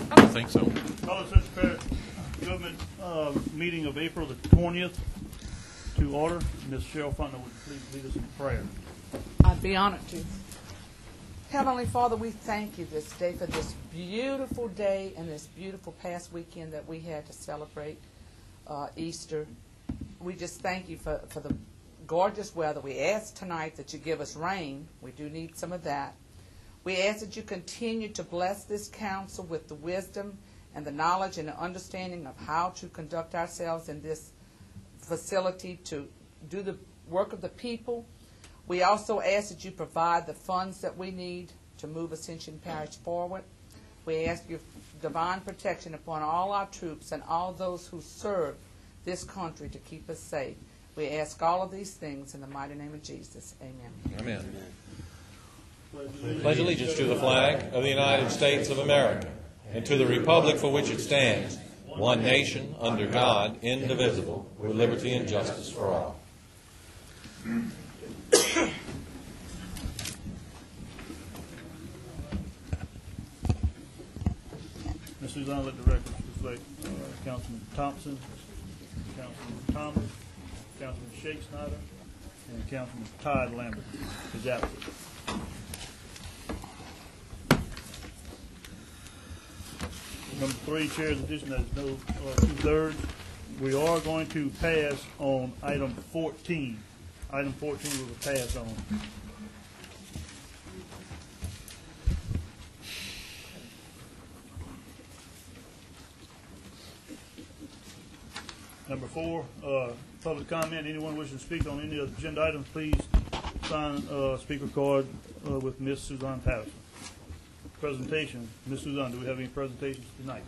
I don't think so. Call the Ascension Parish Government meeting of April the 20th to order. Ms. Cheryl Fontenot, would you please lead us in prayer? I'd be honored to. Heavenly Father, we thank you this day for this beautiful day and this beautiful past weekend that we had to celebrate Easter. We just thank you for the gorgeous weather. We ask tonight that you give us rain. We do need some of that. We ask that you continue to bless this council with the wisdom and the knowledge and the understanding of how to conduct ourselves in this facility to do the work of the people. We also ask that you provide the funds that we need to move Ascension Parish forward. We ask your divine protection upon all our troops and all those who serve this country to keep us safe. We ask all of these things in the mighty name of Jesus. Amen. Amen. Pledge allegiance to the flag of the United States of America and to the republic for which it stands, one nation, under God, indivisible, with liberty and justice for all. Ms. Suzanne, let the records reflect Councilman Thompson, Councilman Thomas, Councilman Shake Snyder, and Councilman Todd Lambert is absent. Number 3, Chair's addition, that is no 2/3. We are going to pass on item 14. Item 14 we will pass on. Number 4, public comment. Anyone wishing to speak on any of the agenda items, please sign a speaker card with Ms. Suzanne Patterson. Presentation. Ms. Suzanne, do we have any presentations tonight?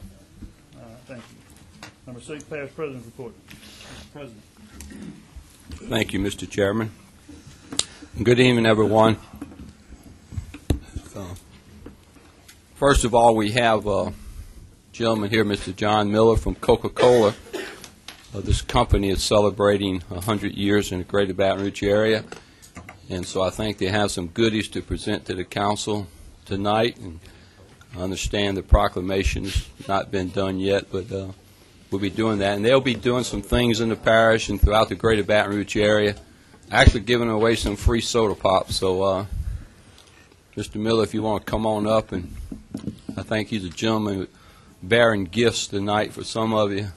Thank you. Number 6, Parish President's report. Mr. President. Thank you, Mr. Chairman. Good evening, everyone. First of all, we have a gentleman here, Mr. John Miller from Coca-Cola. This company is celebrating 100 years in the greater Baton Rouge area, and so I think they have some goodies to present to the council tonight. And I understand the proclamation has not been done yet, but we'll be doing that. And they'll be doing some things in the parish and throughout the greater Baton Rouge area, actually giving away some free soda pops. So, Mr. Miller, if you want to come on up, and I think he's a gentleman bearing gifts tonight for some of you.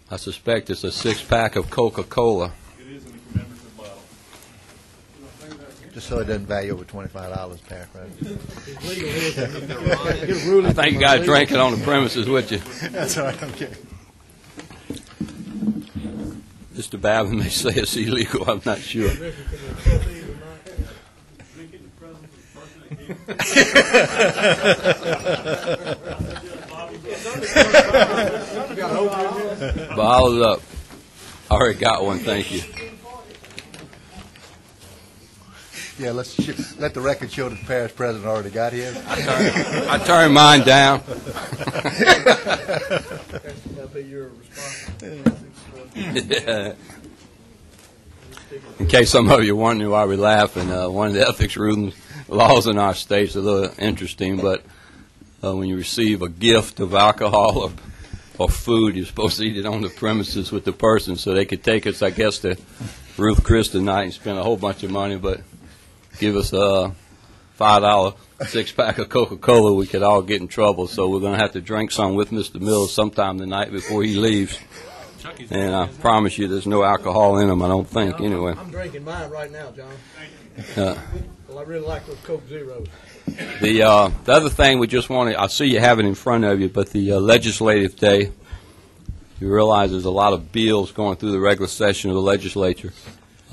I suspect it's a 6-pack of Coca-Cola. It is in the commemorative bottle. Just so it doesn't value over $25 pack, right? I think you got to drink it on the premises with you. That's all right, okay. Mr. Babin may say it's illegal. I'm not sure. Bottle it up. I already got one, thank you. Yeah, let the record show that the parish president already got his. I turned mine down. In case some of you are wondering why we laugh, and one of the ethics rules laws in our state is a little interesting, but when you receive a gift of alcohol or food, you're supposed to eat it on the premises with the person, so they could take us, I guess, to Ruth Chris tonight and spend a whole bunch of money, but give us a $5 6-pack of Coca-Cola, we could all get in trouble. So we're going to have to drink some with Mr. Mills sometime tonight before he leaves. And I promise you there's no alcohol in them, I don't think, anyway. I'm drinking mine right now, John. Well, I really like those Coke Zeros. The other thing we just want to, I see you have it in front of you, but the legislative day, you realize there's a lot of bills going through the regular session of the legislature.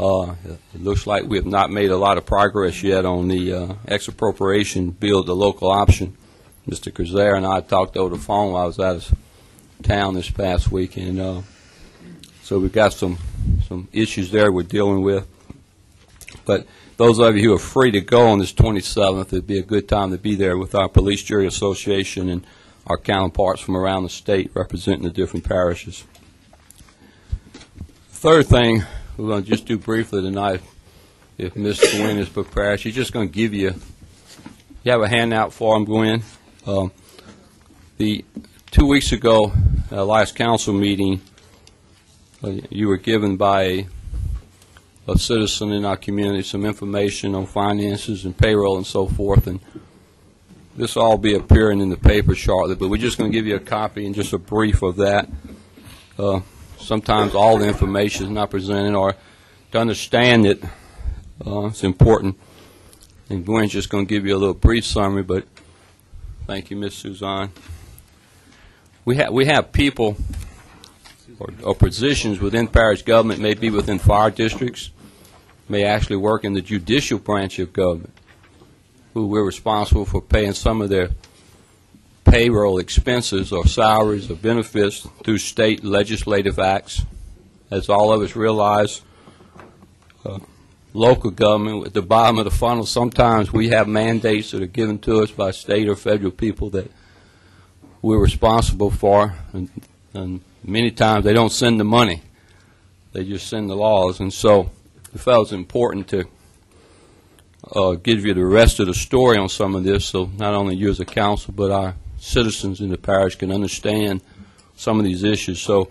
It looks like we have not made a lot of progress yet on the ex-appropriation bill, the local option. Mr. Kazare and I talked over the phone while I was out of town this past week, and so we've got some issues there we're dealing with. But those of you who are free to go on this 27th, it'd be a good time to be there with our Police Jury Association and our counterparts from around the state representing the different parishes. Third thing we're going to just do briefly tonight, if Ms. Gwynn is prepared. She's just going to give you have a handout for them, Gwen. The 2 weeks ago, last council meeting, you were given by a citizen in our community some information on finances and payroll and so forth, and this will all be appearing in the paper shortly, but we're just going to give you a copy and just a brief of that. Sometimes all the information is not presented, or to understand it, it's important. And Gwen's just going to give you a little brief summary, but thank you, Ms. Suzanne. We have people or positions within parish government, may be within fire districts, may actually work in the judicial branch of government, who we're responsible for paying some of their payroll expenses or salaries or benefits through state legislative acts. As all of us realize, local government, at the bottom of the funnel, sometimes we have mandates that are given to us by state or federal people that we're responsible for, and many times they don't send the money. They just send the laws. And so I felt it was important to give you the rest of the story on some of this, so not only you as a council, but our citizens in the parish can understand some of these issues. So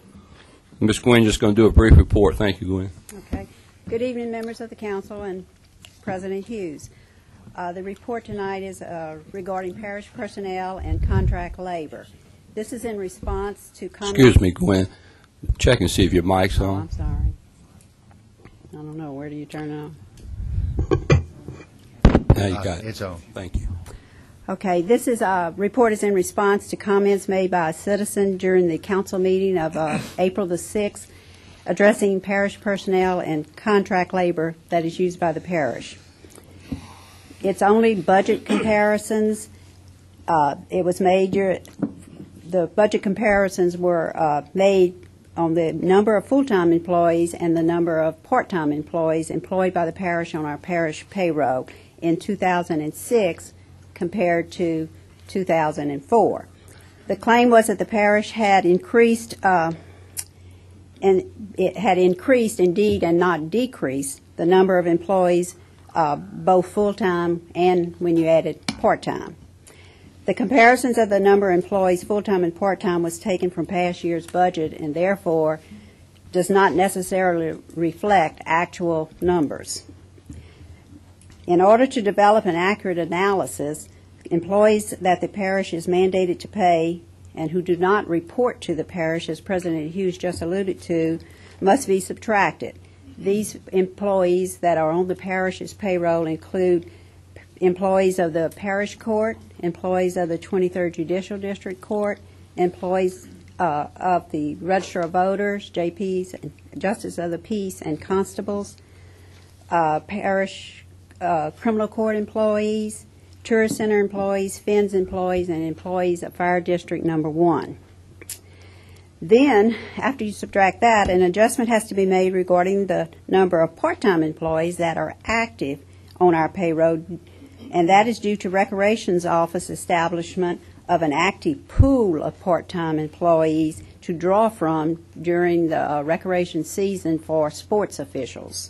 Ms. Gwen is just going to do a brief report. Thank you, Gwen. Okay. Good evening, members of the council and President Hughes. The report tonight is regarding parish personnel and contract labor. This is in response to comments. Excuse me, Gwen. Check and see if your mic's Oh, on. I'm sorry. I don't know. Where do you turn it on? Now you got it. It's on. Thank you. Okay, this is report is in response to comments made by a citizen during the council meeting of April the 6th, addressing parish personnel and contract labor that is used by the parish. It's only budget comparisons. It was made. The budget comparisons were made on the number of full-time employees and the number of part-time employees employed by the parish on our parish payroll in 2006 compared to 2004. The claim was that the parish had increased, and it had increased indeed and not decreased the number of employees, both full-time and when you added part-time. The comparisons of the number of employees, full-time and part-time, was taken from past year's budget and therefore does not necessarily reflect actual numbers. In order to develop an accurate analysis, employees that the parish is mandated to pay and who do not report to the parish, as President Hughes just alluded to, must be subtracted. These employees that are on the parish's payroll include employees of the parish court, employees of the 23rd Judicial District Court, employees of the Register of Voters, JPs, Justice of the Peace, and constables, parish criminal court employees, tourist center employees, FINS employees, and employees of Fire District Number 1. Then, after you subtract that, an adjustment has to be made regarding the number of part-time employees that are active on our payroll, and that is due to Recreations Office establishment of an active pool of part-time employees to draw from during the recreation season for sports officials.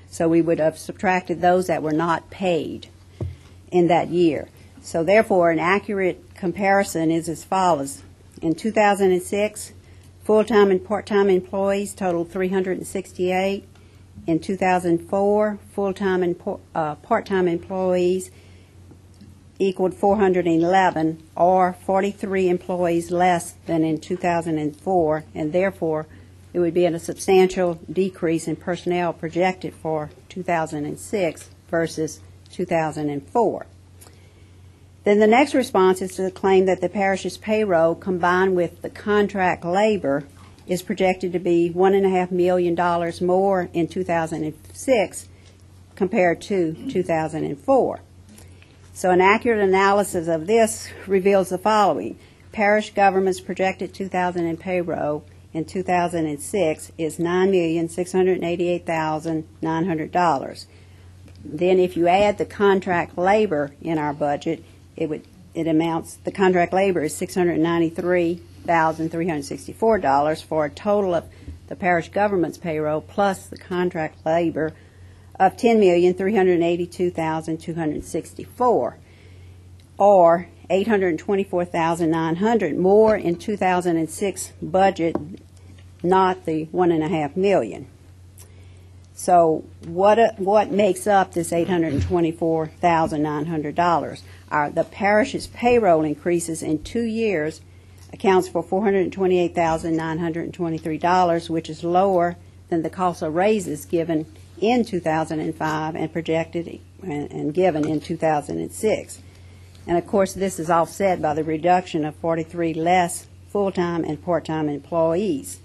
So we would have subtracted those that were not paid in that year. So therefore, an accurate comparison is as follows. In 2006, full-time and part-time employees totaled 368. In 2004, full-time and part-time employees equaled 411, or 43 employees less than in 2004, and therefore it would be a substantial decrease in personnel projected for 2006 versus 2004. Then the next response is to the claim that the parish's payroll combined with the contract labor is projected to be $1.5 million more in 2006 compared to 2004. So an accurate analysis of this reveals the following. Parish government's projected 2000 payroll in 2006 is $9,688,900. Then if you add the contract labor in our budget, the contract labor is $693,364 for a total of the parish government's payroll plus the contract labor of $10,382,264, or $824,900 more in 2006 budget, not the $1.5 million. So what makes up this $824,900? The parish's payroll increases in 2 years accounts for $428,923, which is lower than the cost of raises given in 2005 and projected and given in 2006. And of course, this is offset by the reduction of 43 less full-time and part-time employees.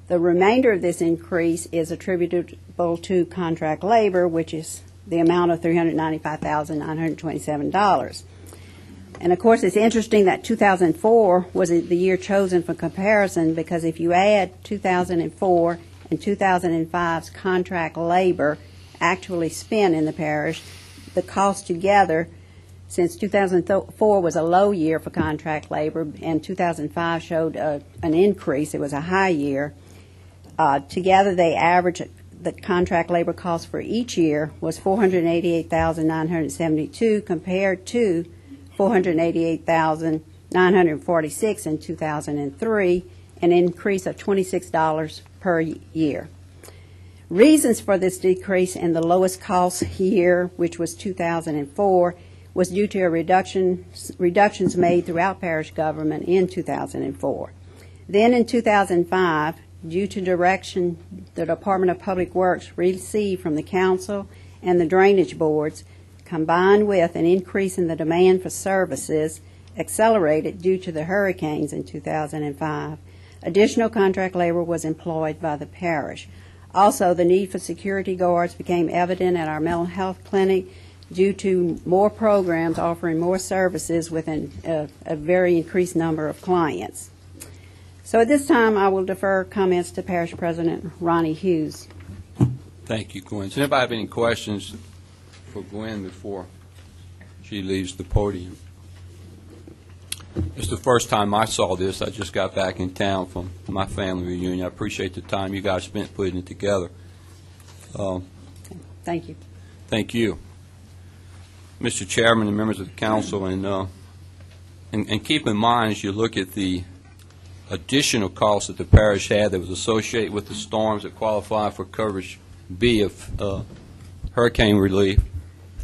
The remainder of this increase is attributable to contract labor, which is the amount of $395,927. And of course, it's interesting that 2004 was the year chosen for comparison, because if you add 2004 and 2005's contract labor actually spent in the parish, the cost together, since 2004 was a low year for contract labor and 2005 showed an increase, it was a high year, together they average the contract labor cost for each year was $488,972 compared to $488,946 in 2003, an increase of $26 per year. Reasons for this decrease in the lowest cost year, which was 2004, was due to reductions made throughout parish government in 2004. Then in 2005, due to direction the Department of Public Works received from the council and the drainage boards, combined with an increase in the demand for services accelerated due to the hurricanes in 2005, additional contract labor was employed by the parish. Also, the need for security guards became evident at our mental health clinic due to more programs offering more services with a very increased number of clients. So at this time, I will defer comments to Parish President Ronnie Hughes. Thank you, Gwen. Does anybody have any questions for Gwen before she leaves the podium? It's the first time I saw this. I just got back in town from my family reunion. I appreciate the time you guys spent putting it together. Thank you. Thank you. Mr. Chairman and members of the council, and keep in mind as you look at the additional costs that the parish had that was associated with the storms that qualify for coverage B of hurricane relief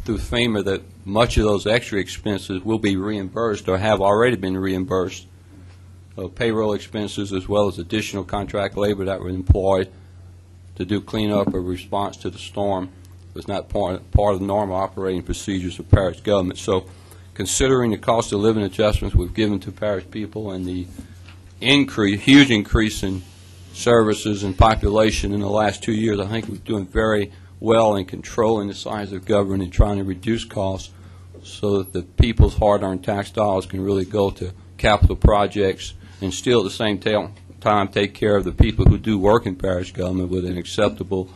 through FEMA, that much of those extra expenses will be reimbursed or have already been reimbursed. Payroll expenses as well as additional contract labor that were employed to do cleanup or response to the storm was not part of the normal operating procedures of parish government. So considering the cost of living adjustments we've given to parish people and the huge increase in services and population in the last 2 years, I think we're doing very well in controlling the size of government and trying to reduce costs so that the people's hard-earned tax dollars can really go to capital projects and still at the same time take care of the people who do work in parish government with an acceptable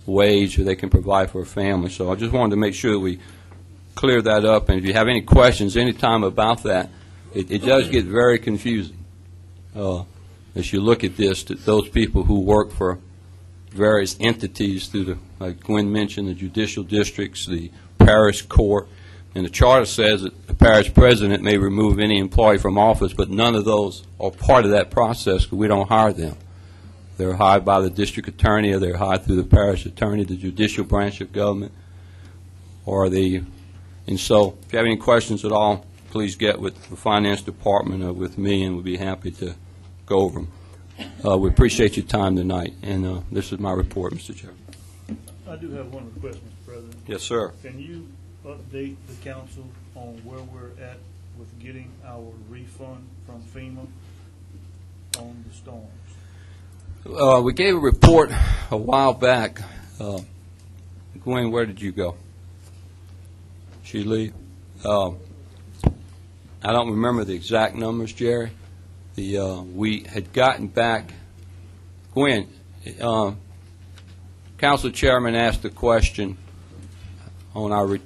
wage that they can provide for a family. So I just wanted to make sure that we clear that up, and if you have any questions anytime about that, it does get very confusing. As you look at this, those people who work for various entities through the, like Gwen mentioned, the judicial districts, the parish court, and the charter says that the parish president may remove any employee from office, but none of those are part of that process because we don't hire them. They're hired by the district attorney, or they're hired through the parish attorney, the judicial branch of government, and so if you have any questions at all, please get with the finance department or with me, and we'll be happy to go over them. We appreciate your time tonight, and this is my report, Mr. Chairman. I do have one request, Mr. President. Yes, sir. Can you update the council on where we're at with getting our refund from FEMA on the storms? We gave a report a while back. Gwen, where did you go? She leave? I don't remember the exact numbers, Jerry. We had gotten back. Gwen, Council Chairman asked a question on our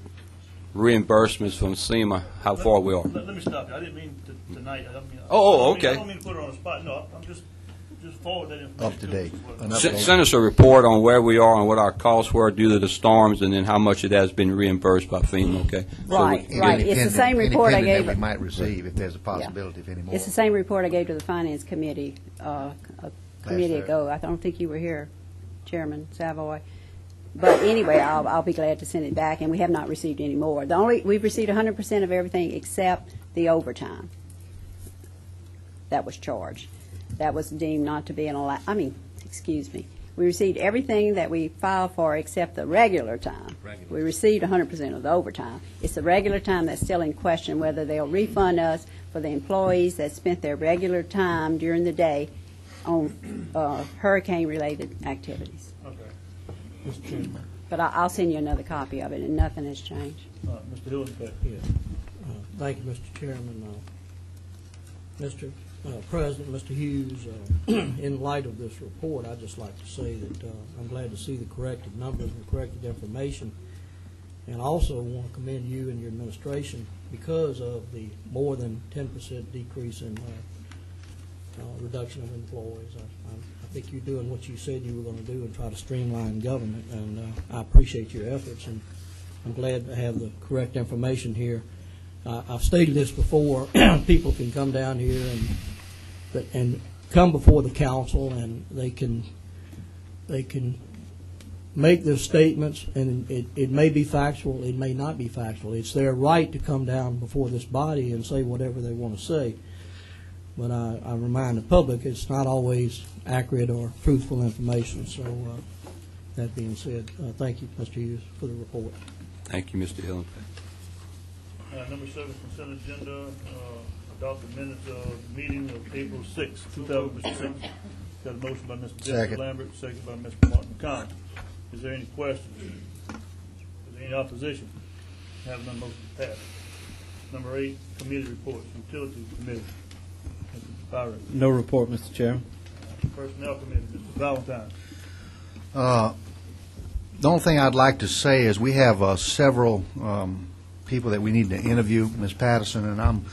reimbursements from SEMA, how far we are. Let me stop you. I didn't mean tonight. Okay. I don't mean to put her on the spot. No, I'm just just forward that information. Up to date. Us as well. Send us a report on where we are and what our costs were due to the storms, and then how much it has been reimbursed by FEMA, okay? Right, So right. It's the same report I gave. That we might receive if there's a possibility of any more. It's the same report I gave to the Finance Committee a committee ago. I don't think you were here, Chairman Savoy. But anyway, I'll be glad to send it back, and we have not received any more. We've received 100% of everything except the overtime that was charged. That was deemed not to be excuse me. We received everything that we filed for except the regular time. We received 100% of the overtime. It's the regular time that's still in question, whether they'll refund us for the employees that spent their regular time during the day on hurricane-related activities. Okay. Mr. Chairman. But I'll send you another copy of it, and nothing has changed. Mr. Hillenbeck. Yeah. Thank you, Mr. Chairman. Mr. President, Mr. Hughes, in light of this report, I'd just like to say that I'm glad to see the corrected numbers and corrected information. And also want to commend you and your administration because of the more than 10% decrease in reduction of employees. I think you're doing what you said you were going to do and try to streamline government, and I appreciate your efforts, and I'm glad to have the correct information here. I've stated this before. People can come down here and come before the council, and they can make their statements, and it may be factual, it may not be factual. It's their right to come down before this body and say whatever they want to say. But I remind the public it's not always accurate or truthful information. So that being said, thank you, Mr. Hughes, for the report. Thank you, Mr. Hillenbeck. Number 7, consent agenda, adopt the minutes of meeting of April 6, 2006. Got a motion by Mr. Dennis Second. Lambert, second by Mr. Martin Connor. Is there any questions? Is there any opposition? Have none, motion passed. Number 8, committee reports, Utilities Committee. Mr. Byron. No report, Mr. Chairman. Personnel Committee, Mr. Valentine. The only thing I'd like to say is we have several people that we need to interview, Ms. Patterson, and I'm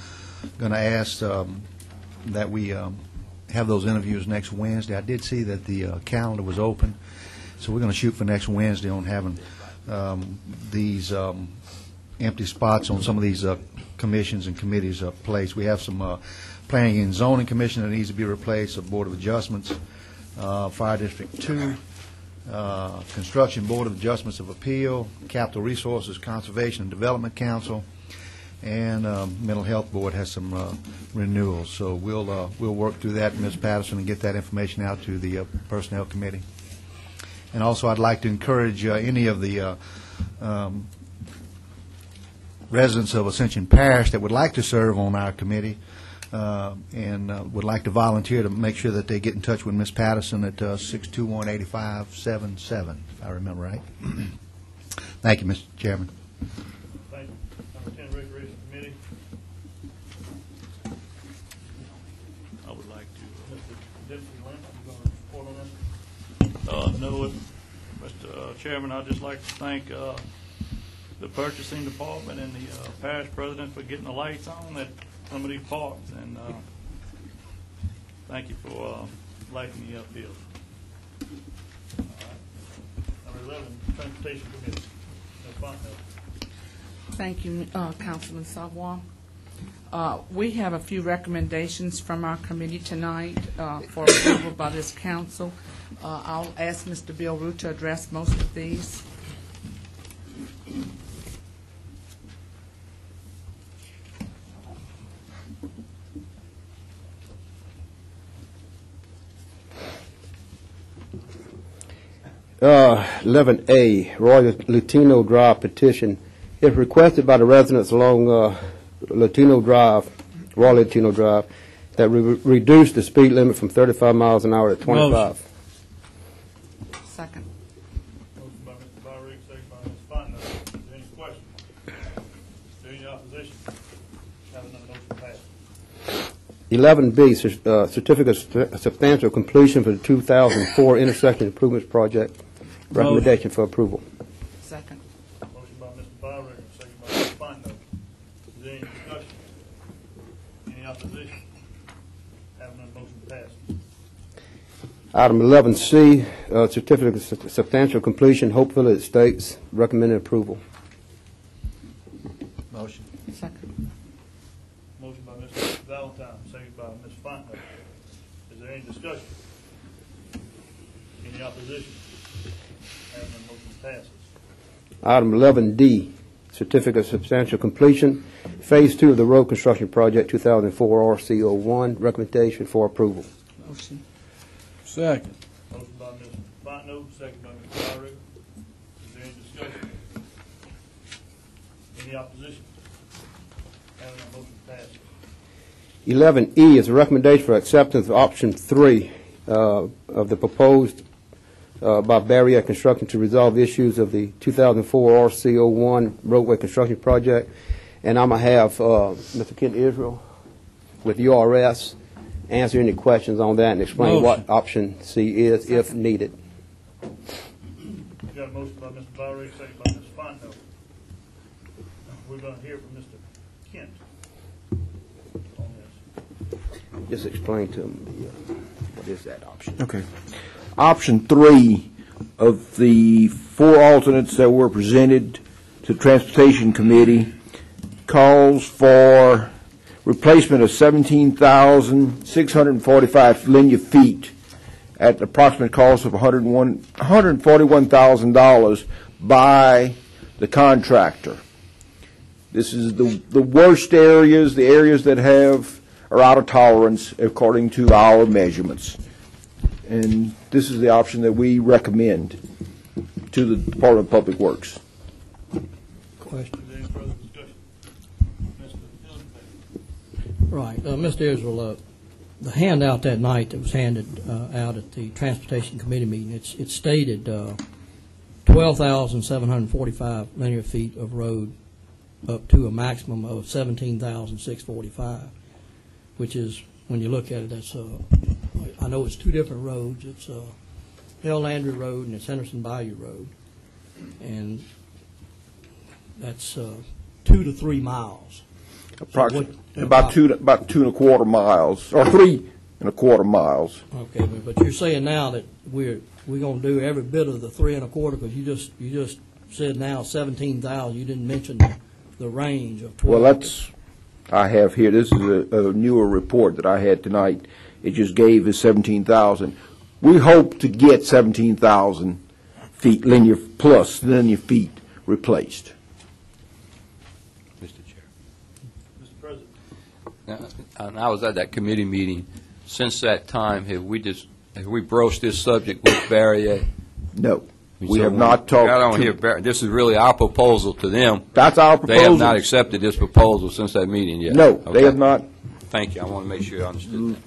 going to ask that we have those interviews next Wednesday. I did see that the calendar was open, so we're going to shoot for next Wednesday on having these empty spots on some of these commissions and committees placed. We have some Planning and Zoning Commission that needs to be replaced, a Board of Adjustments, Fire District 2, Construction Board of Adjustments of Appeal, Capital Resources Conservation and Development Council, and Mental Health Board has some renewals. So we'll work through that, Ms. Patterson, and get that information out to the Personnel Committee. And also, I'd like to encourage any of the residents of Ascension Parish that would like to serve on our committee and would like to volunteer to make sure that they get in touch with Ms. Patterson at 621-8577, if I remember right. Thank you, Mr. Chairman. Thank you. Number 10, Recreation Committee. I would like to. Mr. Dempsey Lynch, you going to report on that? No, Mr. Chairman, I'd just like to thank the purchasing department and the parish president for getting the lights on at some of these parks, and thank you for lighting the upfield. Number 11, Transportation Committee. Ms. Fontenot. Thank you, Councilman Savoy. We have a few recommendations from our committee tonight for approval by this council. I'll ask Mr. Bill Root to address most of these. 11A, Royal Latino Drive petition. If requested by the residents along Latino Drive, Royal Latino Drive, that we reduce the speed limit from 35 miles an hour to 25. Motion. Second. Motion by Mr. Byrick, second by Ms. Fontenot. Is there any question? Is there any opposition? Have another motion passed. 11B, certificate of substantial completion for the 2004 intersection improvements project. Recommendation for approval. Second. Motion by Mr. Byrick, second by Ms. Fontenot. Is there any discussion? Any opposition? Have another motion passed. Item 11C, certificate of substantial completion, Hopeville Estates, recommended approval. Motion. Second. Motion by Mr. Valentine, second by Ms. Fontenot. Is there any discussion? Any opposition? Having none, motion passes. Item 11D, certificate of substantial completion, Phase 2 of the road construction project, 2004 RCO1, recommendation for approval. Motion. Second. Motion by Ms. Fontenot, second by Ms. Byrick. Is there any discussion? Any opposition? Having none, motion passes. 11E is a recommendation for acceptance of option 3 of the proposed by Barrier Construction to resolve issues of the 2004 RCO1 roadway construction project. And I'm going to have Mr. Kent Israel with URS answer any questions on that and explain what option C is if needed. You got a motion by Mr. Byrick, second by Ms. Fontenot. We're going to hear from Mr. Kent on this. Just explain to him what is that option. Okay. Option 3 of the 4 alternates that were presented to the Transportation Committee calls for replacement of 17,645 linear feet at the approximate cost of $141,000 by the contractor. This is the worst areas, the areas that are out of tolerance according to our measurements. And this is the option that we recommend to the Department of Public Works. Question. Is there any further discussion? Mr. Hillenbeck. Right. Mr. Israel, the handout that night that was handed out at the Transportation Committee meeting, it stated 12,745 linear feet of road up to a maximum of 17,645, which is, when you look at it, that's I know it's 2 different roads. It's Hill Landry Road and it's Henderson Bayou Road, and that's 2 to 3 miles. Approximately about 2.25 miles, or 3.25 miles. Okay, but you're saying now that we're going to do every bit of the 3.25, because you just said now 17,000. You didn't mention the range of 12. Well, I have here. This is a newer report that I had tonight. It just gave us 17,000. We hope to get 17,000 feet linear feet replaced. Mr. Chair. Mr. President. And I was at that committee meeting. Since that time, have we broached this subject with Barrier? No. We have not talked to... This is really our proposal to them. That's our proposal. They have not accepted this proposal since that meeting yet. No, they have not. Thank you. I want to make sure you understood that.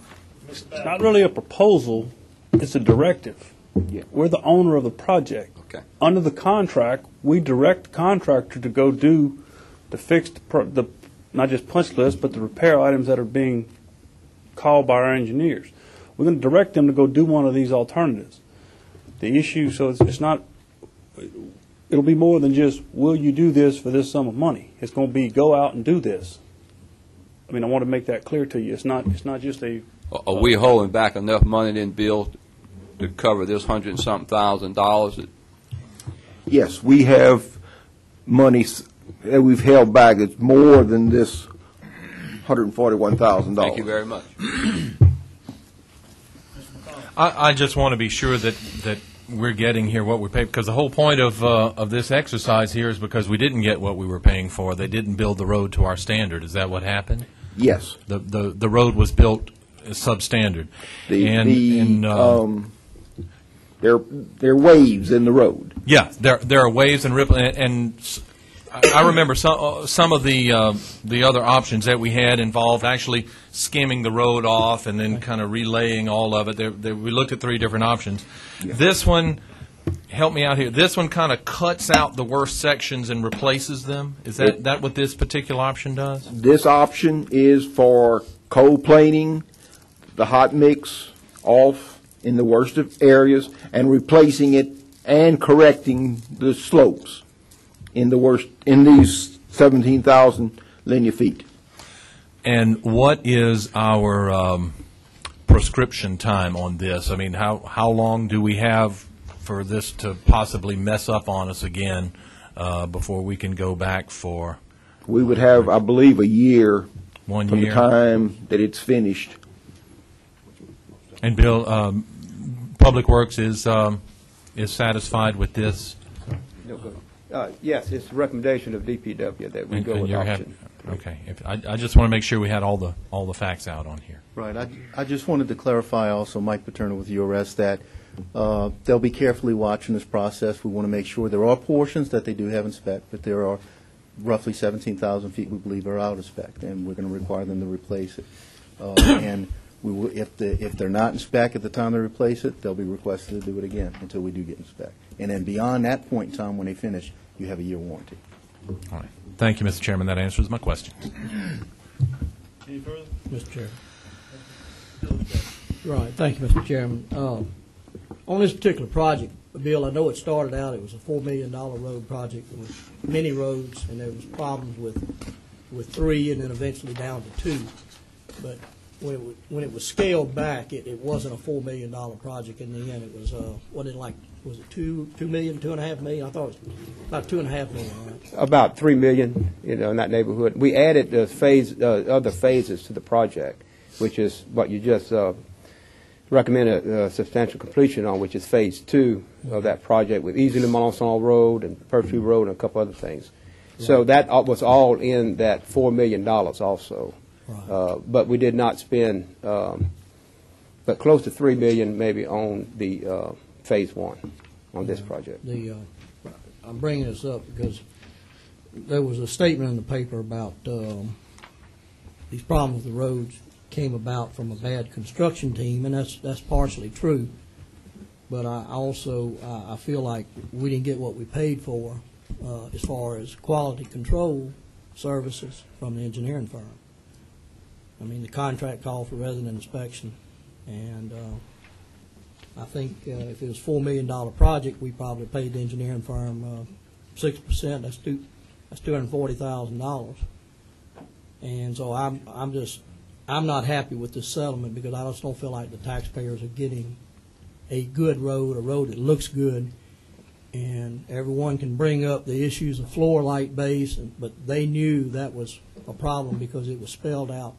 It's not really a proposal, it's a directive. Yeah. We're the owner of the project. Okay. Under the contract, we direct the contractor to go do the fixed, not just punch list, but the repair items that are being called by our engineers. We're going to direct them to go do one of these alternatives. The issue, so it's not, it'll be more than just, will you do this for this sum of money? It's going to be, go out and do this. I mean, I want to make that clear to you. It's not just a... Are we holding back enough money then, Bill, to cover this $100,000? Yes, we have money that we've held back. It's more than this $141,000. Thank you very much. I just want to be sure that we're getting here what we pay, because the whole point of this exercise here is because we didn't get what we were paying for. They didn't build the road to our standard. Is that what happened? Yes. The road was built substandard. There are waves in the road. Yeah, there are waves and ripple, and I remember some of the other options that we had involved actually skimming the road off and then kind of relaying all of it. We looked at 3 different options. Yeah. This one, help me out here. This one kind of cuts out the worst sections and replaces them. Is that what this particular option does? This option is for cold planing the hot mix off in the worst of areas and replacing it and correcting the slopes in these 17,000 linear feet. And what is our prescription time on this? I mean, how long do we have for this to possibly mess up on us again before we can go back for? We would have, I believe, a year 1 from year. the time that it's finished. And Bill, Public Works is satisfied with this? Yes, it's a recommendation of DPW that we go And with you're option. okay. I just want to make sure we had all the facts out on here. Right. I just wanted to clarify also, Mike Paterno with URS, that they'll be carefully watching this process. We want to make sure there are portions that they do have in spec, but there are roughly 17,000 feet we believe are out of spec, and we're going to require them to replace it. And we will, if they're not in spec at the time they replace it, they'll be requested to do it again until we do get in spec. And then beyond that point in time, when they finish, you have a year warranty. All right. Thank you, Mr. Chairman. That answers my question. Any further? Mr. Chairman. Right, thank you, Mr. Chairman. On this particular project, Bill, I know it started out, it was a $4 million road project with many roads, and there was problems with 3 and then eventually down to 2. But when it was scaled back, it wasn't a $4 million project in the end. It was, was it 2 million, 2.5 million? I thought it was about 2.5 million, right? About 3 million, in that neighborhood. We added the other phases to the project, which is what you just recommended substantial completion on, which is phase 2 of that project with Easily Monson Road and Pursuit Road and a couple other things. Right. So that was all in that $4 million also. Right. But we did not spend, but close to $3 million maybe on the phase 1 on this project. I'm bringing this up because there was a statement in the paper about these problems with the roads came about from a bad construction team, and that's partially true. But I feel like we didn't get what we paid for as far as quality control services from the engineering firm. I mean, the contract called for resident inspection, and I think if it was $4 million project, we probably paid the engineering firm 6%. That's $240,000. And so I'm not happy with this settlement because I just don't feel like the taxpayers are getting a good road, a road that looks good, and everyone can bring up the issues of floor light base, but they knew that was a problem because it was spelled out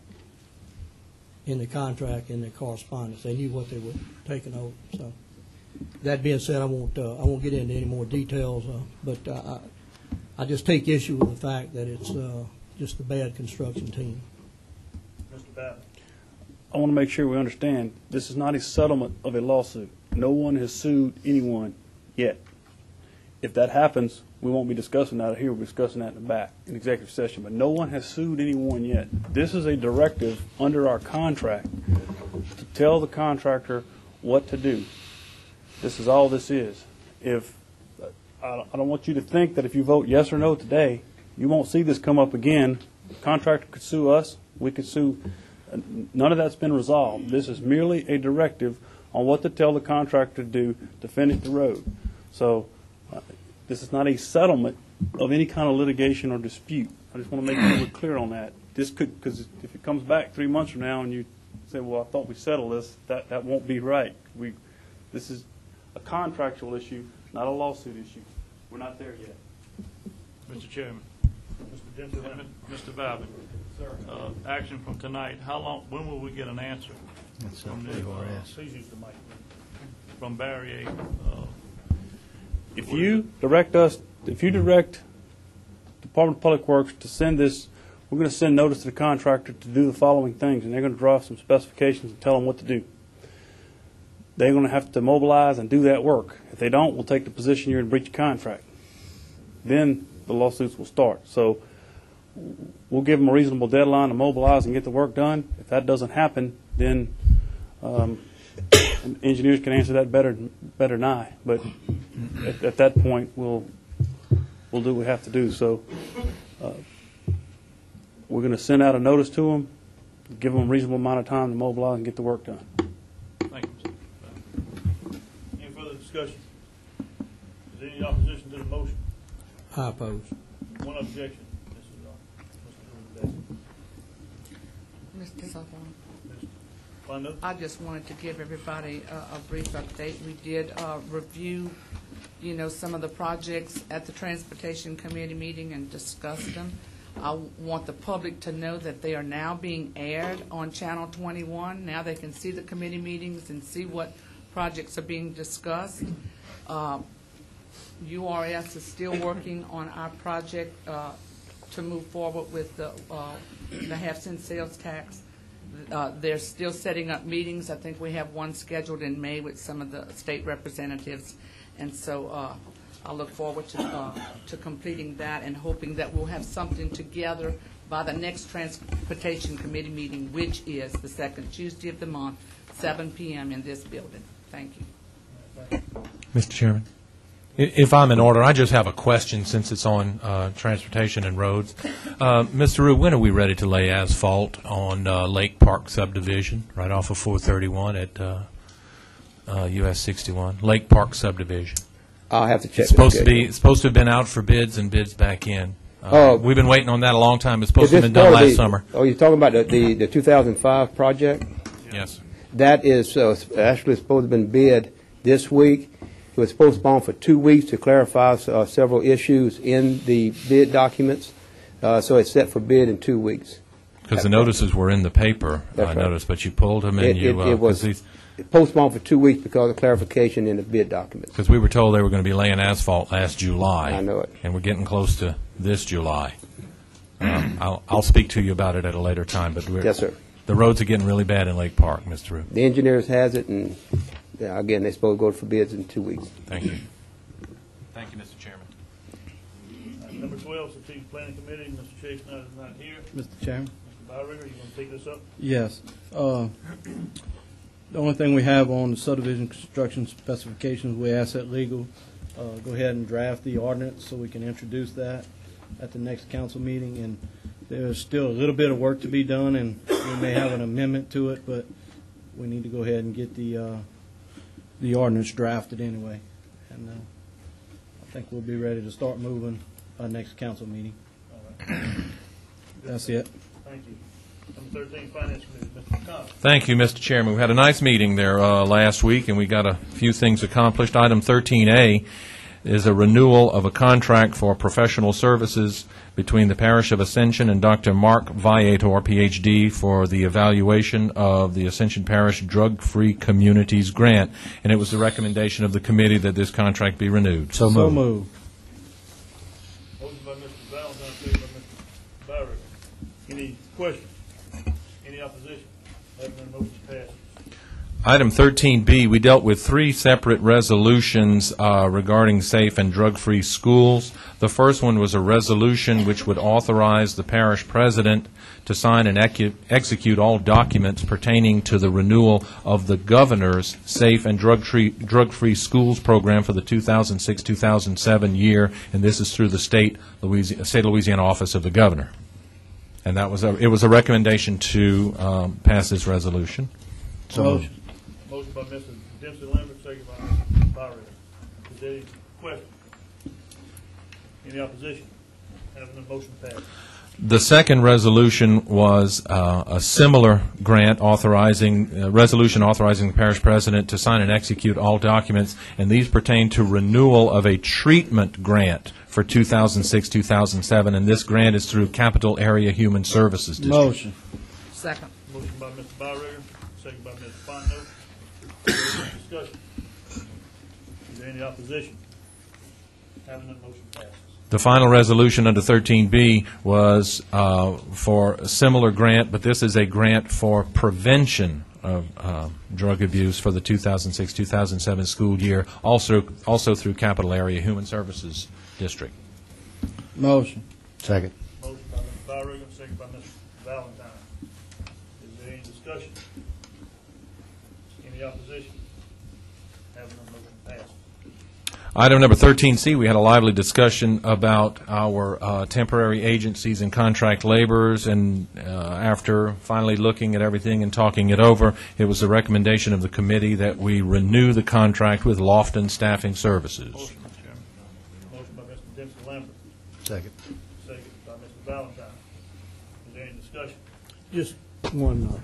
in the contract, in the correspondence. They knew what they were taking over. So that being said, I won't get into any more details, but I just take issue with the fact that it's just a bad construction team. Mr. Babbitt. I want to make sure we understand, this is not a settlement of a lawsuit. No one has sued anyone yet. If that happens, we won't be discussing that here. We'll be discussing that in the back in executive session. But no one has sued anyone yet. This is a directive under our contract to tell the contractor what to do. This is all this is. If I don't want you to think that if you vote yes or no today, you won't see this come up again. The contractor could sue us. We could sue. None of that's been resolved. This is merely a directive on what to tell the contractor to do to finish the road. So this is not a settlement of any kind of litigation or dispute. I just want to make sure we're clear on that. This could, because if it comes back 3 months from now and you say, well, I thought we settled this, that won't be right. This is a contractual issue, not a lawsuit issue. We're not there yet. Mr. Chairman. Mr. Gentleman. Mr. Babbitt. Sir. Action from tonight. When will we get an answer from Please use the mic. from Barry A? If you direct Department of Public Works to send this, we're going to send notice to the contractor to do the following things, and they're going to draw some specifications and tell them what to do. They're going to have to mobilize and do that work. If they don't, we'll take the position you're in breach of contract. Then the lawsuits will start. So we'll give them a reasonable deadline to mobilize and get the work done. If that doesn't happen, then engineers can answer that better than I. But at that point, we'll do what we have to do. So we're going to send out a notice to them, give them a reasonable amount of time to mobilize and get the work done. Thank you, Mr. Any further discussion? Is there any opposition to the motion? I oppose. One objection. Mr. Sutherland. Fondo? I just wanted to give everybody a brief update. We did review, some of the projects at the Transportation Committee meeting and discussed them. I want the public to know that they are now being aired on Channel 21. Now they can see the committee meetings and see what projects are being discussed. URS is still working on our project to move forward with the half-cent sales tax. They're still setting up meetings. I think we have one scheduled in May with some of the state representatives. And so I look forward to completing that and hoping that we'll have something together by the next Transportation Committee meeting, which is the second Tuesday of the month, 7 p.m. in this building. Thank you. Mr. Chairman, if I'm in order, I just have a question since it's on transportation and roads. Mr. Rue, when are we ready to lay asphalt on Lake Park subdivision, right off of 431 at US 61? Lake Park subdivision. I'll have to check. It's supposed to have been out for bids and bids back in. We've been waiting on that a long time. It's supposed to have been done last summer. Oh, you're talking about the 2005 project? Yes. That is actually supposed to have been bid this week. It was postponed for 2 weeks to clarify several issues in the bid documents. So it's set for bid in 2 weeks. Because the notices were in the paper, I noticed, but you pulled them and it was postponed for 2 weeks because of clarification in the bid documents. Because we were told they were going to be laying asphalt last July. I know it. And we're getting close to this July. I'll speak to you about it at a later time. But Yes, sir. The roads are getting really bad in Lake Park, Mr. Rue. The engineers has it, and again, they're supposed to go for bids in 2 weeks. Thank you. Thank you, Mr. Chairman. Number 12, Strategic Planning Committee. Mr. Chase is not here. Mr. Chairman? Mr. Byringer, you going to take this up? Yes. The only thing we have on the subdivision construction specifications, we ask that legal go ahead and draft the ordinance so we can introduce that at the next council meeting. And there's still a little bit of work to be done, and we may have an amendment to it, but we need to go ahead and get the ordinance drafted anyway. And I think we'll be ready to start moving our next council meeting. All right. That's it. Thank you. Number 13, Finance Committee. Mr. McConnell. Thank you, Mr. Chairman. We had a nice meeting there last week, and we got a few things accomplished. Item 13A is a renewal of a contract for professional services between the Parish of Ascension and Dr. Mark Viator, Ph.D., for the evaluation of the Ascension Parish Drug-Free Communities Grant. And it was the recommendation of the committee that this contract be renewed. So moved. Motion by Mr. Valentine, second by Mr. Byringer. Any questions? Any opposition? Having none, motion passes. Item 13B, we dealt with three separate resolutions regarding safe and drug-free schools. The first one was a resolution which would authorize the parish president to sign and execute all documents pertaining to the renewal of the governor's safe and drug-free schools program for the 2006-2007 year, and this is through the State of Louisiana Office of the Governor. And that was it was a recommendation to pass this resolution. Motion by Mr. Dempsey Lambert, second by Mr. Byringer. Is there any question? Any opposition? Having the motion passed. The second resolution was a similar grant resolution authorizing the parish president to sign and execute all documents, and these pertain to renewal of a treatment grant for 2006-2007, and this grant is through Capital Area Human Services District. Motion. Second. Motion by Mr. Byringer, second by Mr. Fondo. Discussion. Is there any opposition? Having the motion passes. The final resolution under 13B was for a similar grant, but this is a grant for prevention of drug abuse for the 2006-2007 school year, also through Capital Area Human Services District. Motion. Second. Motion by Mr. Byringer, second by Mr. Valentine. Is there any discussion? Any opposition? Having the motion passed. Item number 13C, we had a lively discussion about our temporary agencies and contract laborers, and after finally looking at everything and talking it over, it was the recommendation of the committee that we renew the contract with Lofton Staffing Services. Motion, Mr. Chairman. Motion by Mr. Dempsey Lambert, Second. second by Mr. Valentine. Is there any discussion? Just one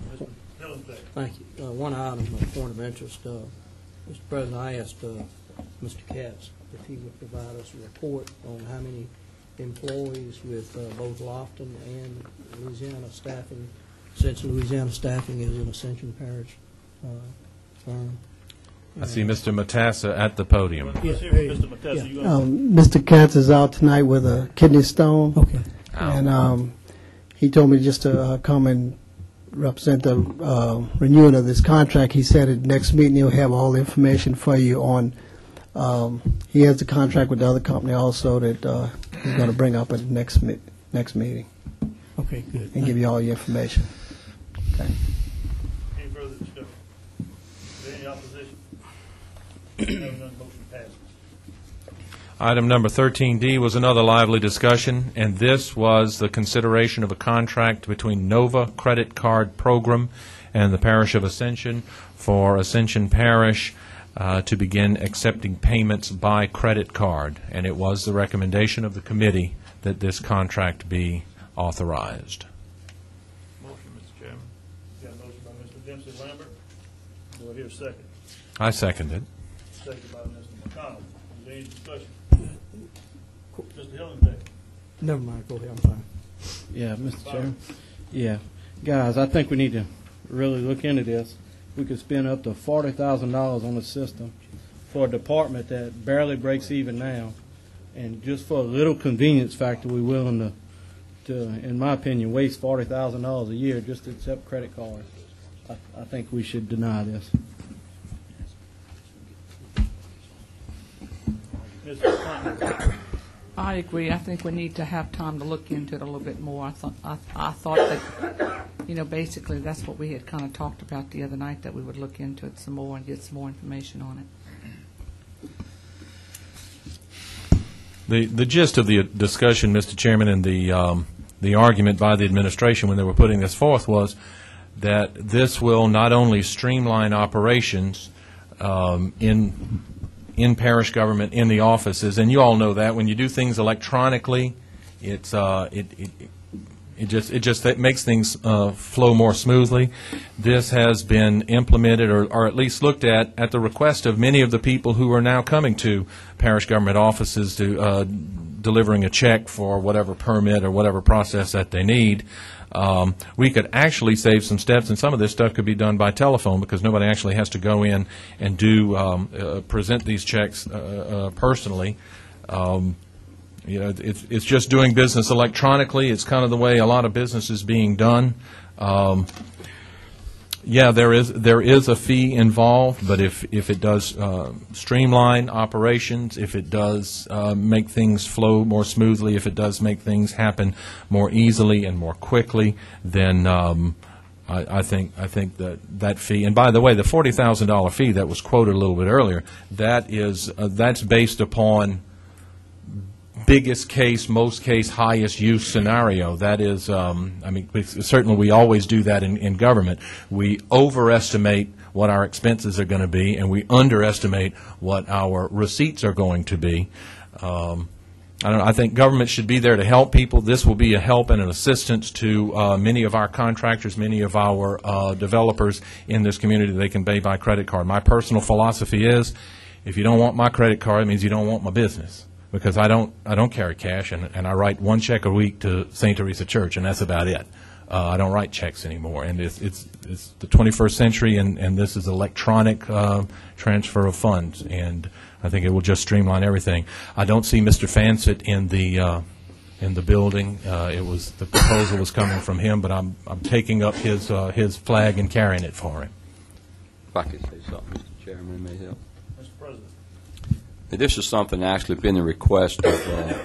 Thank you. One item, a point of interest. Mr. President, I asked Mr. Katz if he would provide us a report on how many employees with both Lofton and Louisiana Staffing, Ascension Louisiana Staffing is an Ascension Parish firm. I see Mr. Matassa at the podium. Let's hear from Mr. Matessa. You gonna- Mr. Katz is out tonight with a kidney stone. Okay. And he told me just to come and represent the renewing of this contract. He said at next meeting he'll have all the information for you on, he has a contract with the other company also that he's going to bring up at the next meeting Okay, good. and give you all your information. Okay. Any further discussion? Is there any opposition? Hearing none, motion passes. Item number 13D was another lively discussion, and this was the consideration of a contract between Nova Credit Card Program and the Parish of Ascension for Ascension Parish to begin accepting payments by credit card. And it was the recommendation of the committee that this contract be authorized. Motion, Mr. Chairman. Got a motion by Mr. Dempsey Lambert. Do I hear a second? I second it. Second by Mr. McConnell. Is there any discussion? Mr. Hillenbeck. Never mind, go ahead, I'm fine. Yeah, Mr. Chairman. Yeah. Guys, I think we need to really look into this. We could spend up to $40,000 on the system for a department that barely breaks even now. And just for a little convenience factor, we're willing to, in my opinion, waste $40,000 a year just to accept credit cards. I think we should deny this. Mr. McConnell. I agree. I think we need to have time to look into it a little bit more. I thought that, basically that's what we had kind of talked about the other night, that we would look into it some more and get some more information on it. The gist of the discussion, Mr. Chairman, and the argument by the administration when they were putting this forth was that this will not only streamline operations in parish government, in the offices, and you all know that when you do things electronically, it makes things flow more smoothly. This has been implemented, or at least looked at the request of many of the people who are now coming to parish government offices to delivering a check for whatever permit or whatever process that they need. We could actually save some steps, and some of this stuff could be done by telephone because nobody actually has to go in and present these checks personally. It's just doing business electronically. It's kind of the way a lot of business is being done. Yeah, there is a fee involved, but if it does streamline operations, if it does make things flow more smoothly, if it does make things happen more easily and more quickly, then I think that fee. And by the way, the $40,000 fee that was quoted a little bit earlier, that's based upon biggest case, most case, highest use scenario. That is, certainly we always do that in government. We overestimate what our expenses are going to be, and we underestimate what our receipts are going to be. I think government should be there to help people. This will be a help and an assistance to many of our contractors, many of our developers in this community. They can pay by credit card. My personal philosophy is, if you don't want my credit card, it means you don't want my business. Because I don't carry cash, and I write one check a week to St. Teresa Church, and that's about it. I don't write checks anymore, and it's the 21st century, and this is electronic transfer of funds, and I think it will just streamline everything. I don't see Mr. Fansett in the building. The proposal was coming from him, but I'm taking up his flag and carrying it for him. If I could say something, Mr. Chairman, it may help. Mr. President. This is something actually been a request of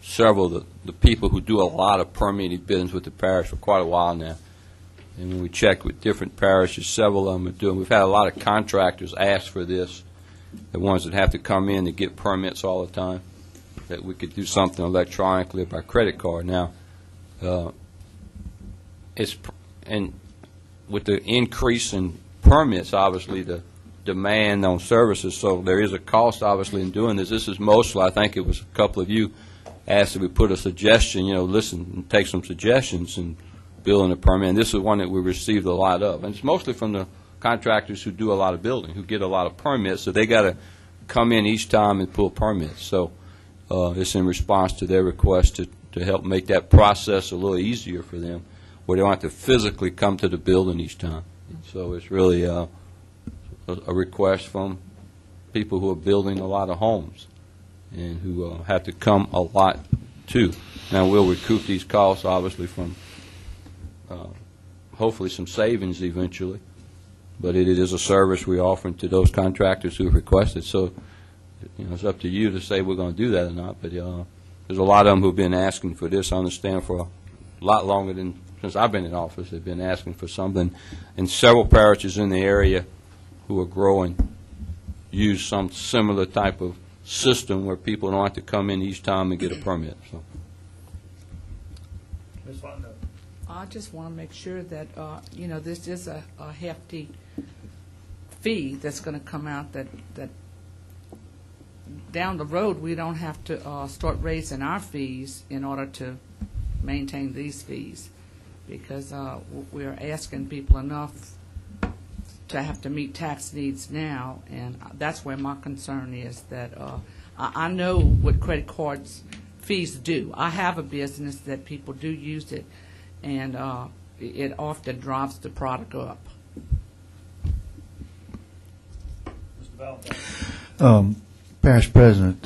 several of the people who do a lot of permitting business with the parish for quite a while now. And when we check with different parishes, several of them are doing. We've had a lot of contractors ask for this, the ones that have to come in to get permits all the time, that we could do something electronically by credit card. Now, and with the increase in permits, obviously the demand on services, so there is a cost obviously in doing this. This is mostly, I think it was a couple of you asked if we put a suggestion, listen and take some suggestions, and building a permit, and this is one that we received a lot of. And it's mostly from the contractors who do a lot of building, who get a lot of permits, so they got to come in each time and pull permits. So it's in response to their request to help make that process a little easier for them, where they don't have to physically come to the building each time. So it's really a request from people who are building a lot of homes and who have to come a lot too. Now, we'll recoup these costs, obviously, from hopefully some savings eventually, but it is a service we're offering to those contractors who request it. So, it's up to you to say we're going to do that or not, but there's a lot of them who've been asking for this. I understand for a lot longer than since I've been in office. They've been asking for something, and several parishes in the area who are growing use some similar type of system where people don't have to come in each time and get a permit. So. Ms. Fontenot. I just want to make sure that, this is a hefty fee that's going to come out that down the road we don't have to start raising our fees in order to maintain these fees, because we're asking people enough to have to meet tax needs now, and that's where my concern is, that I know what credit cards fees do. I have a business that people do use it, and it often drives the product up. Mr. Valentine. Parish President,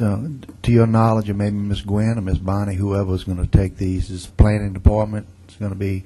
to your knowledge, or maybe Ms. Gwen or Ms. Bonnie, whoever's going to take these, is the planning department going to be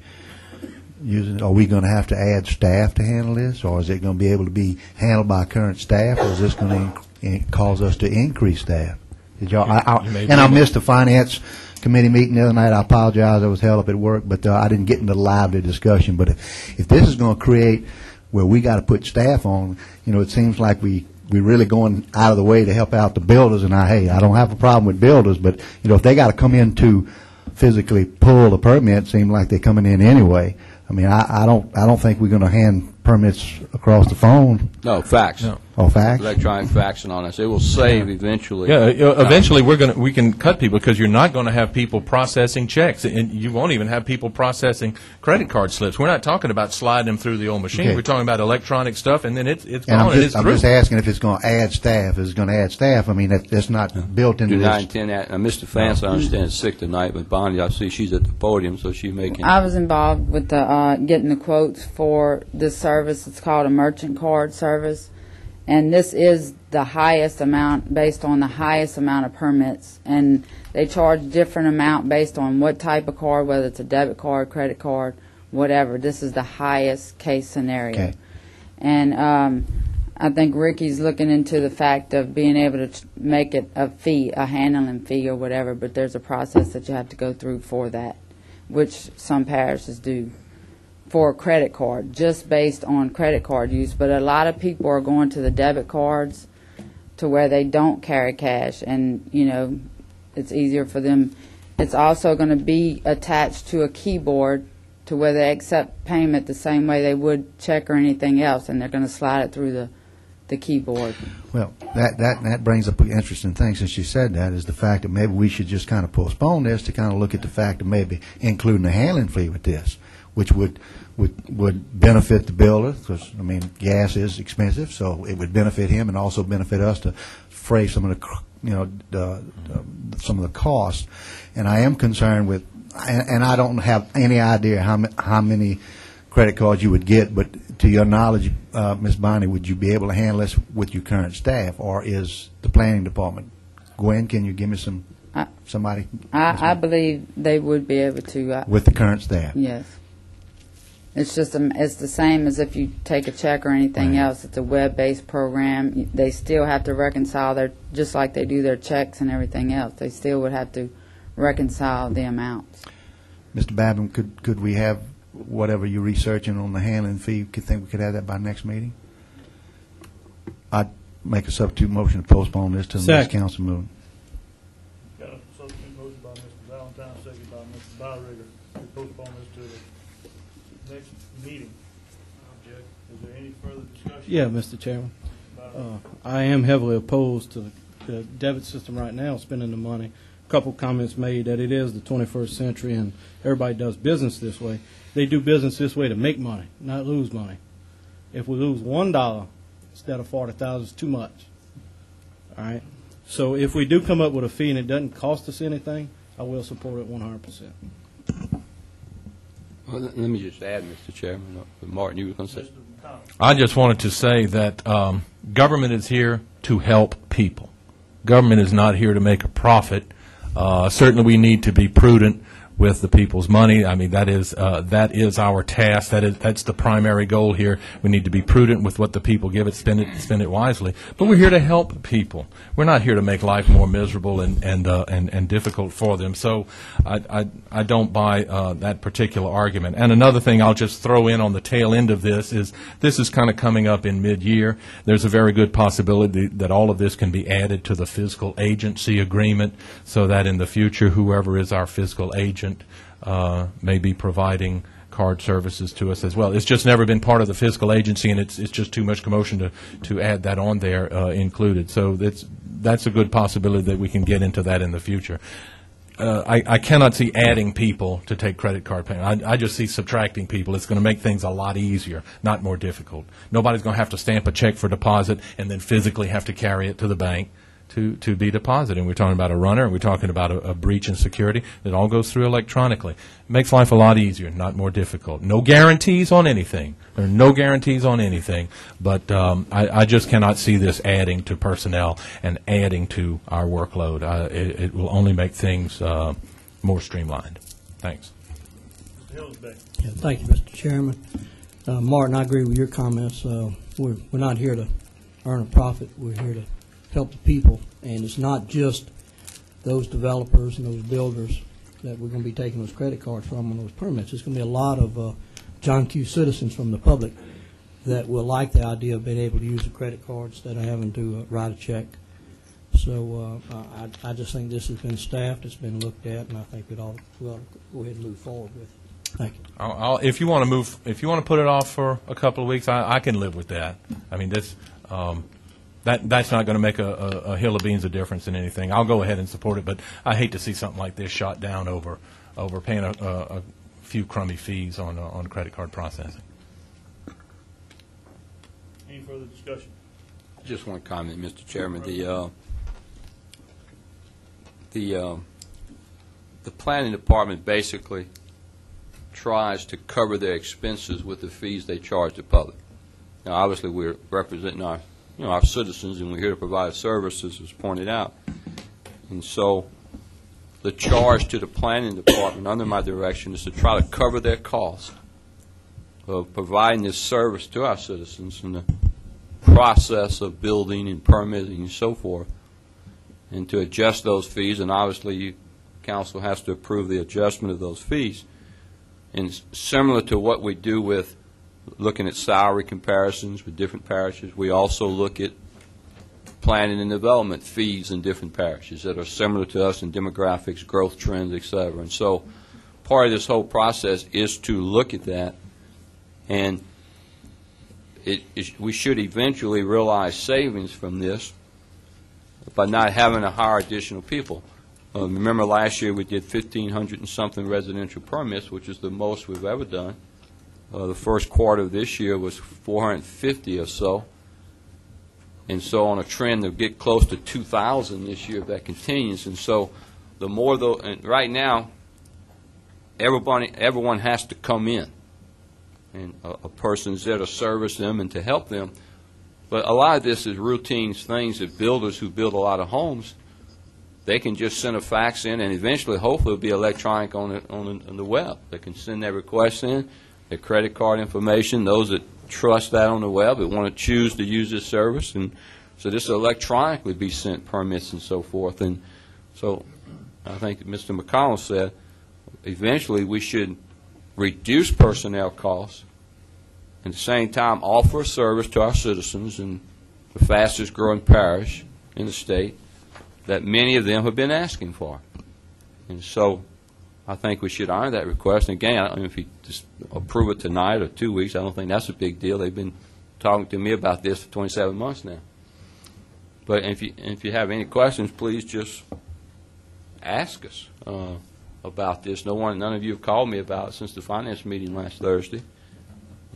using, are we going to have to add staff to handle this, or is it going to be able to be handled by current staff, or is this going to cause us to increase staff? Did y'all, I missed the finance committee meeting the other night. I apologize, I was held up at work, but I didn't get into the lively discussion. But if this is going to create where we got to put staff on, it seems like we're really going out of the way to help out the builders. And I don't have a problem with builders, but if they got to come in to physically pull the permit, it seems like they're coming in anyway. I mean, I don't think we're going to hand permits across the phone. No, fax. No. Oh, fax? Electronic faxing on us. It will save eventually. Yeah, eventually we can cut people, because you're not going to have people processing checks, and you won't even have people processing credit card slips. We're not talking about sliding them through the old machine. Okay. We're talking about electronic stuff, and then it's And gone, and it's I'm through. just asking if it's going to add staff. Is it going to add staff? I mean, that's not built into Do this. not intend that. Now, Mr. Fance, I understand, is sick tonight, but Bonnie, I see she's at the podium, so she's making. I was involved with the getting the quotes for this service. It's called a merchant card service, and this is the highest amount based on the highest amount of permits, and they charge different amount based on what type of card, whether it's a debit card, credit card, whatever. This is the highest case scenario. Okay. And I think Ricky's looking into the fact of being able to make it a fee, a handling fee or whatever, but there's a process that you have to go through for that, which some parishes do for a credit card, just based on credit card use. But a lot of people are going to the debit cards to where they don't carry cash, and, it's easier for them. It's also going to be attached to a keyboard to where they accept payment the same way they would check or anything else, and they're going to slide it through the keyboard. Well, that brings up an interesting thing, since you said that, is the fact that maybe we should just kind of postpone this to kind of look at the fact of maybe including a handling fee with this, which would benefit the builder, because, I mean, gas is expensive, so it would benefit him and also benefit us to fray some of some of the costs. And I am concerned with, and I don't have any idea how many credit cards you would get, but to your knowledge, Ms. Bonnie, would you be able to handle this with your current staff, or is the planning department? Gwen, can you give me somebody? I believe they would be able to. With the current staff? Yes. It's just it's the same as if you take a check or anything else. It's a web-based program. They still have to reconcile just like they do their checks and everything else. They still would have to reconcile the amounts. Mr. Babin, could we have whatever you're researching on the handling fee? You think we could have that by next meeting? I'd make a substitute motion to postpone this to the next council meeting. Got a substitute motion by Mr. Valentine, second by Mr. Byrigger, to postpone this to the next meeting. Is there any further discussion? Yeah, Mr. Chairman. I am heavily opposed to the debit system right now, spending the money. couple comments made that it is the 21st century and everybody does business this way. They do business this way to make money, not lose money. If we lose $1 instead of 40,000, it's too much. All right. So if we do come up with a fee and it doesn't cost us anything, I will support it 100%. Well, let me just add, Mr. Chairman. Martin, you were going to say? I just wanted to say that government is here to help people. Government is not here to make a profit. Certainly we need to be prudent with the people's money. I mean, that is our task. That's the primary goal here. We need to be prudent with what the people give it, spend it wisely. But we're here to help people. We're not here to make life more miserable and difficult for them. So I don't buy that particular argument. And another thing I'll just throw in on the tail end of this is kind of coming up in mid-year. There's a very good possibility that all of this can be added to the fiscal agency agreement so that in the future, whoever is our fiscal agent may be providing card services to us as well. It's just never been part of the fiscal agency, and it's just too much commotion to add that on there included. So that's a good possibility that we can get into that in the future. I cannot see adding people to take credit card payment. I just see subtracting people. It's going to make things a lot easier, not more difficult. Nobody's going to have to stamp a check for deposit and then physically have to carry it to the bank to be deposited. And we're talking about a runner, and we're talking about a breach in security. It all goes through electronically. It makes life a lot easier, not more difficult. No guarantees on anything. There are no guarantees on anything. But I just cannot see this adding to personnel and adding to our workload. It will only make things more streamlined. Thanks. Yeah, thank you, Mr. Chairman. Martin, I agree with your comments. We're not here to earn a profit. We're here to help the people, and it's not just those developers and those builders that we're going to be taking those credit cards from on those permits. It's going to be a lot of John Q. citizens from the public that will like the idea of being able to use a credit card instead of having to write a check. So I just think this has been staffed, it's been looked at, and I think we ought to go ahead and move forward with it. Thank you. If you want to put it off for a couple of weeks, I can live with that. I mean, this. That's not going to make a hill of beans of difference in anything. I'll go ahead and support it, but I hate to see something like this shot down over paying a few crummy fees on credit card processing. Any further discussion? Just one comment, Mr. Chairman. The planning department basically tries to cover their expenses with the fees they charge the public. Now, obviously, we're representing our citizens, and we're here to provide services, as pointed out. And so the charge to the planning department under my direction is to try to cover their costs of providing this service to our citizens in the process of building and permitting and so forth, and to adjust those fees. And obviously, council has to approve the adjustment of those fees. And similar to what we do with looking at salary comparisons with different parishes, we also look at planning and development fees in different parishes that are similar to us in demographics, growth trends, et cetera. And so part of this whole process is to look at that, and we should eventually realize savings from this by not having to hire additional people. Remember last year we did 1,500 and something residential permits, which is the most we've ever done. The first quarter of this year was 450 or so. And so on a trend to get close to 2,000 this year if that continues. And so the more, and right now, everyone has to come in. And a person's there to service them and to help them. But a lot of this is routine things that builders who build a lot of homes, they can just send a fax in, and eventually, hopefully, it'll be electronic on the web. They can send their requests in, their credit card information, those that trust that on the web, that want to choose to use this service. And so this will electronically be sent, permits and so forth. And so I think Mr. McConnell said eventually we should reduce personnel costs, and at the same time offer a service to our citizens in the fastest growing parish in the state that many of them have been asking for. And so I think we should honor that request. And again, I don't know if you just approve it tonight or 2 weeks. I don't think that's a big deal. They've been talking to me about this for 27 months now. But if you have any questions, please just ask us about this. None of you have called me about it since the finance meeting last Thursday.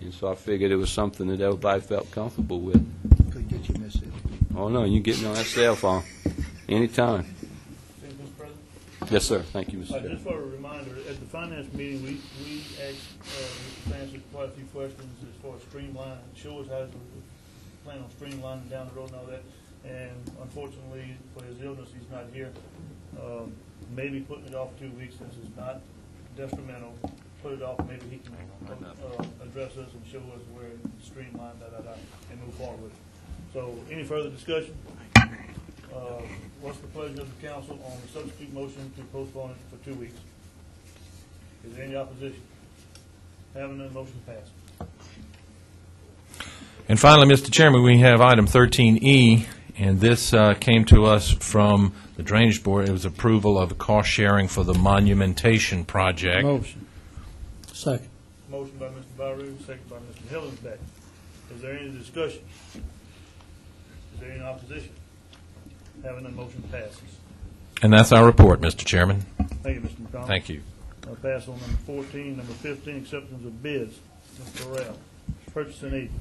And so I figured it was something that everybody felt comfortable with. Could get you missed. Oh, no, you can get me on that cell phone anytime. Mr. President? Yes, sir. Thank you, Mr. Chairman. Just for a reminder, at the finance meeting, we asked Mr. Francis quite a few questions as far as streamlining, show us how to plan on streamlining down the road and all that. And unfortunately, for his illness, he's not here. Maybe putting it off 2 weeks since it's not detrimental. Put it off, maybe he can address us and show us where it can streamline, and move forward. So, any further discussion? What's the pleasure of the council on the substitute motion to postpone it for 2 weeks? Is there any opposition? Having none, motion passed. And finally, Mr. Chairman, we have item 13E, and this came to us from the Drainage Board. It was approval of cost sharing for the monumentation project. Motion. Second. Motion by Mr. Byru, second by Mr. Hillensback. Is there any discussion? Is there any opposition? Having none, motion passes. And that's our report, Mr. Chairman. Thank you, Mr. McConnell. Thank you. I'll pass on number 14. Number 15, acceptance of bids. Mr. Burrell, purchasing agent.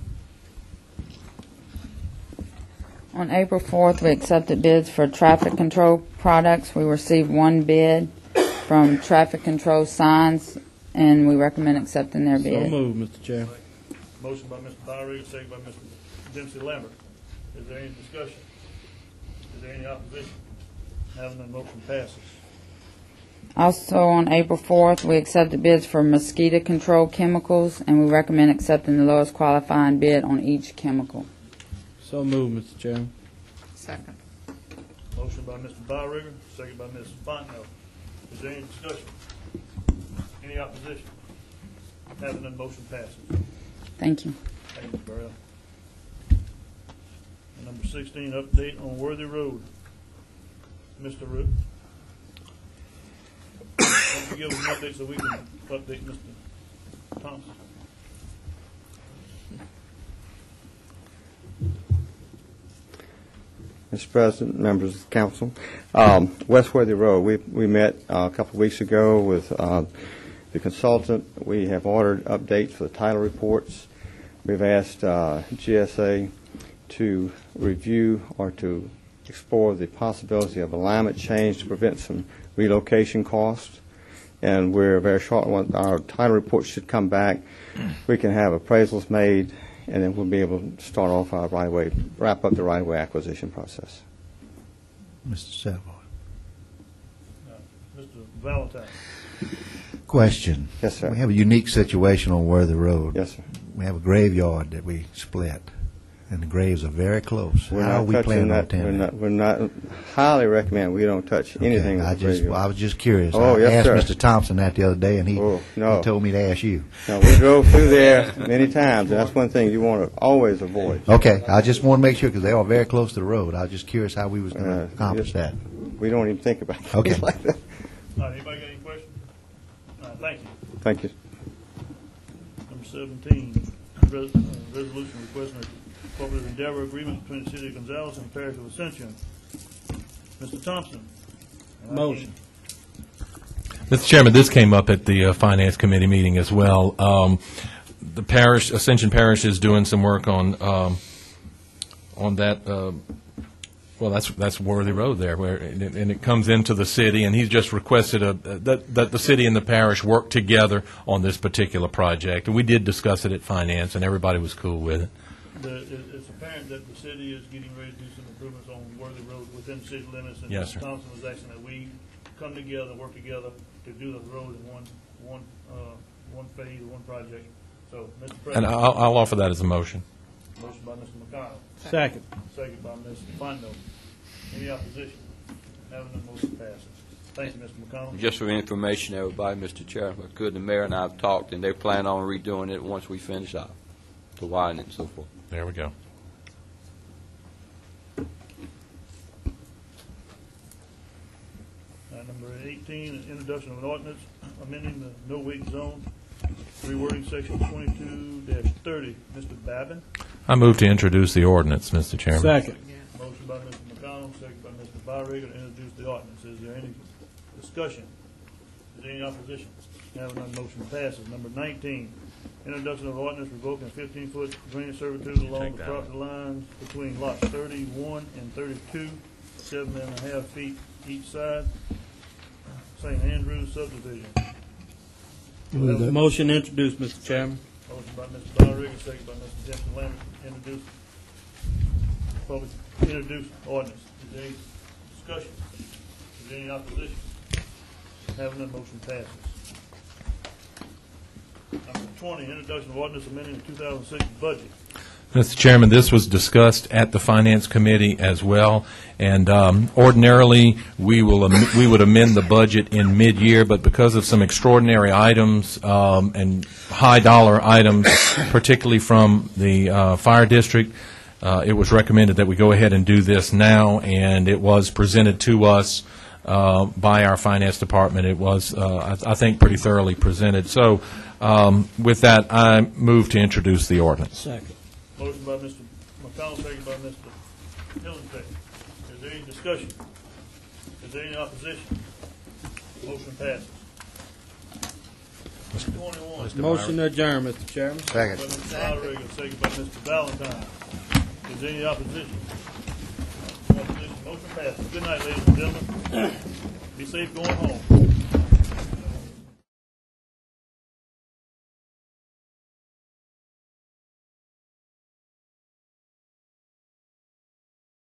On April 4th, we accepted bids for traffic control products. We received one bid from Traffic Control Signs, and we recommend accepting their bid. So moved, Mr. Chair. Motion by Mr. Byru, second by Mr. Dempsey Lambert. Is there any discussion? Is there any opposition? Having none, motion passes. Also, on April 4th, we accepted bids for mosquito control chemicals, and we recommend accepting the lowest qualifying bid on each chemical. So moved, Mr. Chairman. Second. Motion by Mr. Byru, second by Ms. Fontenot. Is there any discussion? Any opposition? Having none, motion passes. Thank you. Thank you, Mr. Burrell. And number 16, update on Worthy Road. Mr. Root. Why don't you give us an update so we can update Mr. Thompson? Mr. President, members of the council, West Worthy Road, we met a couple of weeks ago with the consultant. We have ordered updates for the title reports. We've asked GSA to review or to explore the possibility of alignment change to prevent some relocation costs. And we're very short on our title report should come back. We can have appraisals made, and then we'll be able to start off our right-of-way, wrap up the right-of-way acquisition process. Mr. Savoy. Mr. Valentine. Question. Yes, sir. We have a unique situation on Worthy Road. Yes, sir. We have a graveyard that we split, and the graves are very close. How are we planning on attending that? We're not highly recommend we don't touch anything. I was just curious. Oh, I yes, asked sir. Mr. Thompson that the other day, and he no. told me to ask you. No, we drove through there many times, and that's one thing you want to always avoid. Okay, I just want to make sure because they are very close to the road. I was just curious how we was going to accomplish that. We don't even think about things Okay. like that. All right, anybody got any questions? All right, thank you. Thank you. Number 17, resolution requesting a cooperative endeavor agreement between the City of Gonzales and the Parish of Ascension. Mr. Thompson. Motion. Mr. Chairman, this came up at the Finance Committee meeting as well. The parish, Ascension Parish, is doing some work on that. Well, that's Worthy Road there, and it comes into the city, and he's just requested that the city and the parish work together on this particular project. And we did discuss it at Finance, and everybody was cool with it. It's apparent that the city is getting ready to do some improvements on Worthy Road within city limits, and Yes, sir. Mr. Thompson was asking that we come together and work together to do the road in one phase, one project. So, Mr. And President. I'll offer that as a motion. Motion by Mr. McConnell. Second. Second by Ms. Fontenot. Any opposition? Having none, motion passes. Thank you, Mr. McConnell. Just for information, everybody, Mr. Chairman, the mayor and I have talked, and they plan on redoing it once we finish out, to widen it and so forth. There we go. Number 18, introduction of an ordinance amending the no-wake zone, rewording section 22-30. Mr. Babin. I move to introduce the ordinance, Mr. Chairman. Second. Motion by Mr. McConnell, second by Mr. Byriga to introduce the ordinance. Is there any Discussion. Is there any opposition? Having none, motion passes. Number 19, introduction of ordinance revoking a 15-foot drainage servitude along the property lines between lots 31 and 32, 7.5 feet each side. St. Andrews subdivision. Motion introduced, Mr. Chairman. Motion by Mr. Bonner-Riggins, second by Mr. Jensen Lambert, introduce ordinance. Is there any discussion? Is there any opposition? Having none, motion passes. Number 20, introduction of ordinance amending the 2006 budget. Mr. Chairman, this was discussed at the Finance Committee as well, and ordinarily, we would amend the budget in mid-year, but because of some extraordinary items and high-dollar items, particularly from the fire district, it was recommended that we go ahead and do this now, and it was presented to us by our Finance Department. It was, I think, pretty thoroughly presented. So with that, I move to introduce the ordinance. Second. Motion by Mr. McConnell, second by Mr. Hillenbeck. Is there any discussion? Is there any opposition? Motion passes. 21. Motion to adjourn, Mr. Chairman. Second. By Mr. Bonner-Riggins, second by Mr. Valentine. Is there any opposition? No opposition. Motion passes. Good night, ladies and gentlemen. Be safe going home.